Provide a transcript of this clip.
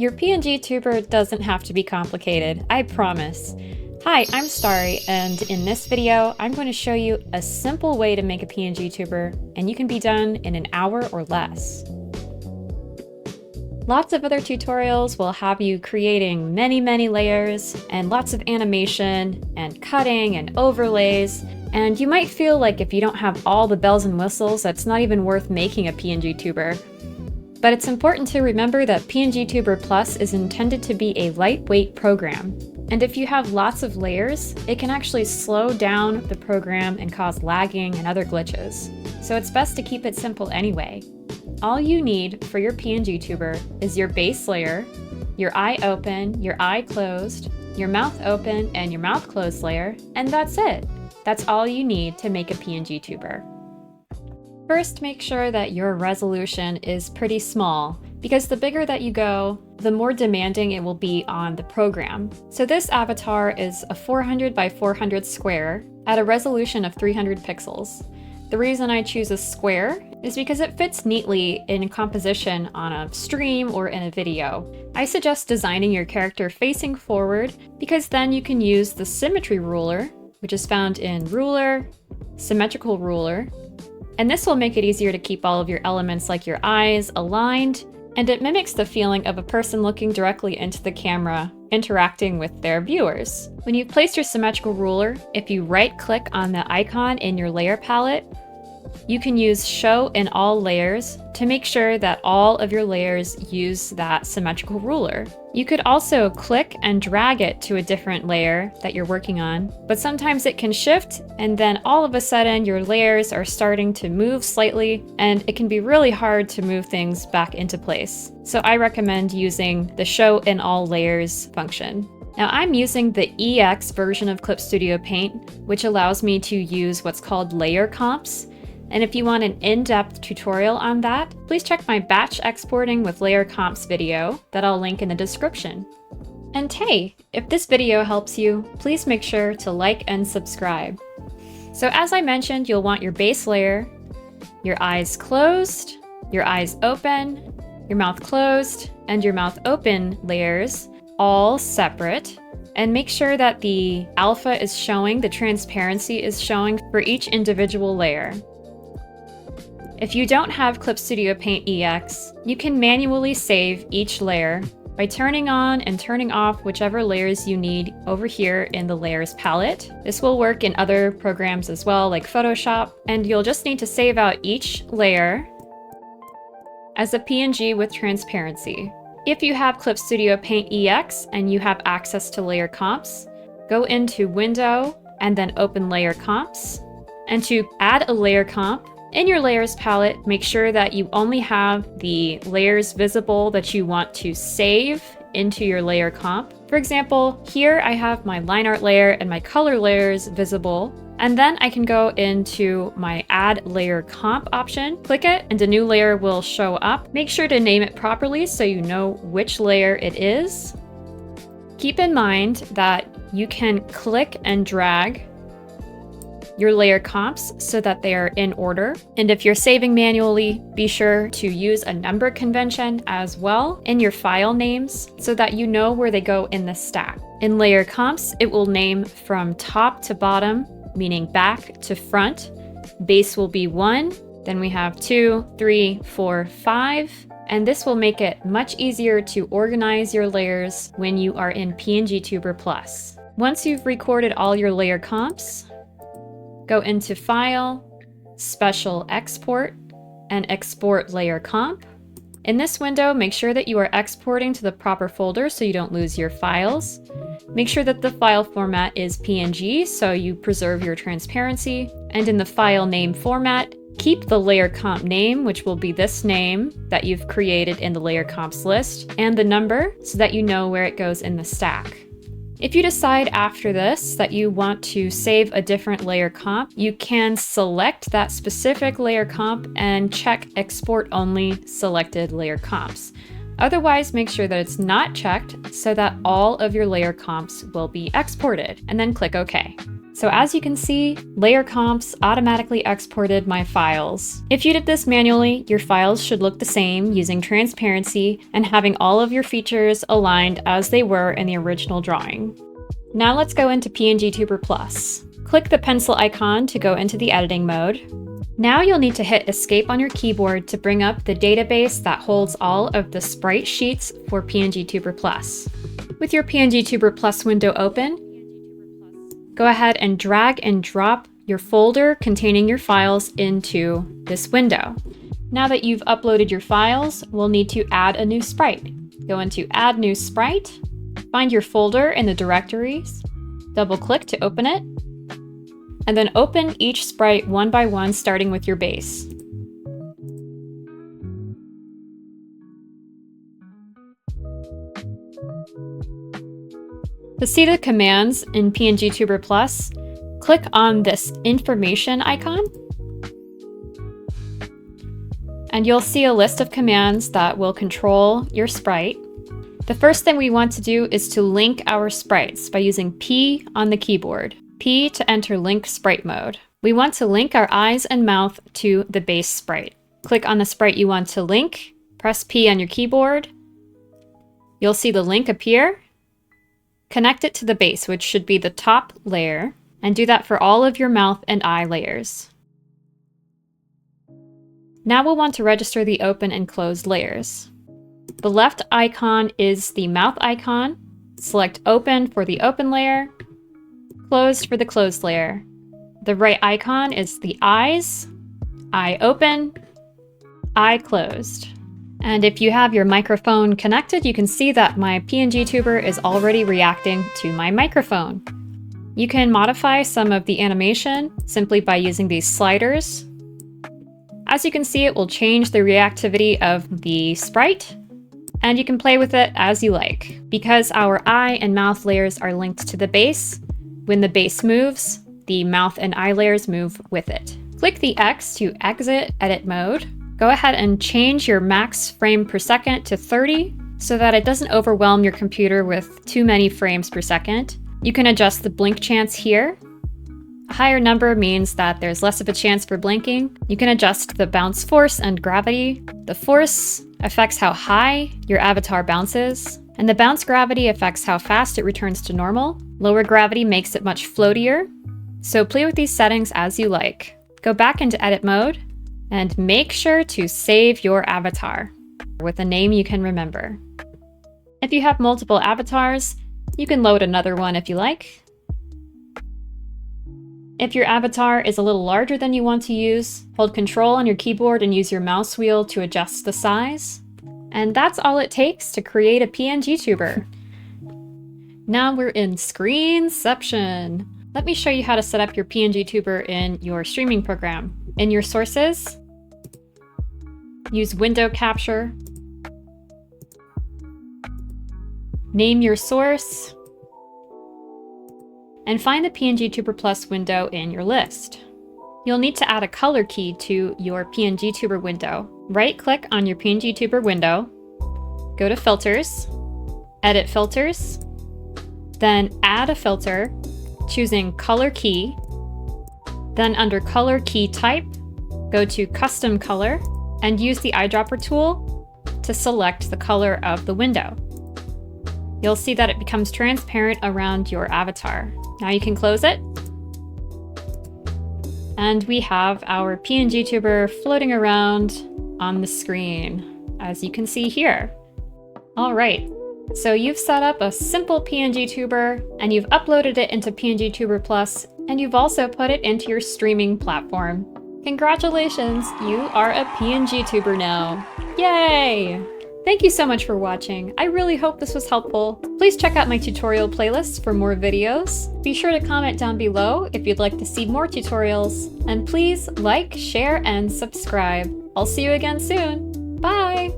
Your PNGTuber doesn't have to be complicated, I promise. Hi, I'm Starry, and in this video, I'm going to show you a simple way to make a PNGTuber, and you can be done in an hour or less. Lots of other tutorials will have you creating many layers, and lots of animation, and cutting, and overlays, and you might feel like if you don't have all the bells and whistles, that's not even worth making a PNGTuber. But it's important to remember that PNGTuber Plus is intended to be a lightweight program. And if you have lots of layers, it can actually slow down the program and cause lagging and other glitches. So it's best to keep it simple anyway. All you need for your PNGTuber is your base layer, your eye open, your eye closed, your mouth open, and your mouth closed layer, and that's it. That's all you need to make a PNGTuber. First, make sure that your resolution is pretty small, because the bigger that you go, the more demanding it will be on the program. So this avatar is a 400 by 400 square at a resolution of 300 pixels. The reason I choose a square is because it fits neatly in composition on a stream or in a video. I suggest designing your character facing forward, because then you can use the symmetry ruler, which is found in Ruler, Symmetrical Ruler, and this will make it easier to keep all of your elements like your eyes aligned, and it mimics the feeling of a person looking directly into the camera, interacting with their viewers. When you've placed your symmetrical ruler, if you right-click on the icon in your layer palette, you can use Show in All Layers to make sure that all of your layers use that symmetrical ruler. You could also click and drag it to a different layer that you're working on, but sometimes it can shift, and then all of a sudden your layers are starting to move slightly, and it can be really hard to move things back into place. So I recommend using the Show in All Layers function. Now I'm using the EX version of Clip Studio Paint, which allows me to use what's called layer comps. And if you want an in-depth tutorial on that, please check my batch exporting with layer comps video that I'll link in the description. And hey, if this video helps you, please make sure to like and subscribe. So as I mentioned, you'll want your base layer, your eyes closed, your eyes open, your mouth closed, and your mouth open layers all separate. And make sure that the alpha is showing, the transparency is showing for each individual layer. If you don't have Clip Studio Paint EX, you can manually save each layer by turning on and turning off whichever layers you need over here in the Layers palette. This will work in other programs as well, like Photoshop, and you'll just need to save out each layer as a PNG with transparency. If you have Clip Studio Paint EX and you have access to layer comps, go into Window and then open Layer Comps. And to add a layer comp, in your layers palette, make sure that you only have the layers visible that you want to save into your layer comp. For example, here I have my line art layer and my color layers visible, and then I can go into my add layer comp option, click it, and a new layer will show up. Make sure to name it properly so you know which layer it is. Keep in mind that you can click and drag your layer comps so that they are in order. And if you're saving manually, be sure to use a number convention as well in your file names so that you know where they go in the stack. In layer comps, it will name from top to bottom, meaning back to front. Base will be 1, then we have 2, 3, 4, 5, and this will make it much easier to organize your layers when you are in PNGTuber Plus. Once you've recorded all your layer comps, go into File, Special Export, and Export Layer Comp. In this window, make sure that you are exporting to the proper folder so you don't lose your files. Make sure that the file format is PNG so you preserve your transparency. And in the file name format, keep the layer comp name, which will be this name that you've created in the layer comps list, and the number so that you know where it goes in the stack. If you decide after this that you want to save a different layer comp, you can select that specific layer comp and check Export Only Selected Layer Comps. Otherwise, make sure that it's not checked so that all of your layer comps will be exported, and then click OK. So as you can see, layer comps automatically exported my files. If you did this manually, your files should look the same using transparency and having all of your features aligned as they were in the original drawing. Now let's go into PNGTuber Plus. Click the pencil icon to go into the editing mode. Now you'll need to hit Escape on your keyboard to bring up the database that holds all of the sprite sheets for PNGTuber Plus. With your PNGTuber Plus window open, go ahead and drag and drop your folder containing your files into this window. Now that you've uploaded your files, we'll need to add a new sprite. Go into Add New Sprite, find your folder in the directories, double-click to open it, and then open each sprite one by one, starting with your base. To see the commands in PNGTuber Plus, click on this information icon, and you'll see a list of commands that will control your sprite. The first thing we want to do is to link our sprites by using P on the keyboard. P to enter link sprite mode. We want to link our eyes and mouth to the base sprite. Click on the sprite you want to link, press P on your keyboard. You'll see the link appear. Connect it to the base, which should be the top layer, and do that for all of your mouth and eye layers. Now we'll want to register the open and closed layers. The left icon is the mouth icon. Select open for the open layer, closed for the closed layer. The right icon is the eyes, eye open, eye closed. And if you have your microphone connected, you can see that my PNGTuber is already reacting to my microphone. You can modify some of the animation simply by using these sliders. As you can see, it will change the reactivity of the sprite, and you can play with it as you like. Because our eye and mouth layers are linked to the base, when the base moves, the mouth and eye layers move with it. Click the X to exit edit mode. Go ahead and change your max frame per second to 30 so that it doesn't overwhelm your computer with too many frames per second. You can adjust the blink chance here. A higher number means that there's less of a chance for blinking. You can adjust the bounce force and gravity. The force affects how high your avatar bounces, and the bounce gravity affects how fast it returns to normal. Lower gravity makes it much floatier. So play with these settings as you like. Go back into edit mode and make sure to save your avatar with a name you can remember. If you have multiple avatars, you can load another one if you like. If your avatar is a little larger than you want to use, hold Control on your keyboard and use your mouse wheel to adjust the size. And that's all it takes to create a PNGTuber. Now we're in Screenception. Let me show you how to set up your PNGTuber in your streaming program. In your sources, use window capture. Name your source. And find the PNGTuber Plus window in your list. You'll need to add a color key to your PNGTuber window. Right-click on your PNGTuber window, go to Filters, Edit Filters, then add a filter, choosing Color Key. Then under Color Key Type, go to Custom Color and use the eyedropper tool to select the color of the window. You'll see that it becomes transparent around your avatar. Now you can close it. And we have our PNGTuber floating around on the screen, as you can see here. All right, so you've set up a simple PNGTuber and you've uploaded it into PNGTuber Plus, and you've also put it into your streaming platform. Congratulations, you are a PNGTuber now. Yay! Thank you so much for watching. I really hope this was helpful. Please check out my tutorial playlist for more videos. Be sure to comment down below if you'd like to see more tutorials. And please like, share, and subscribe. I'll see you again soon. Bye!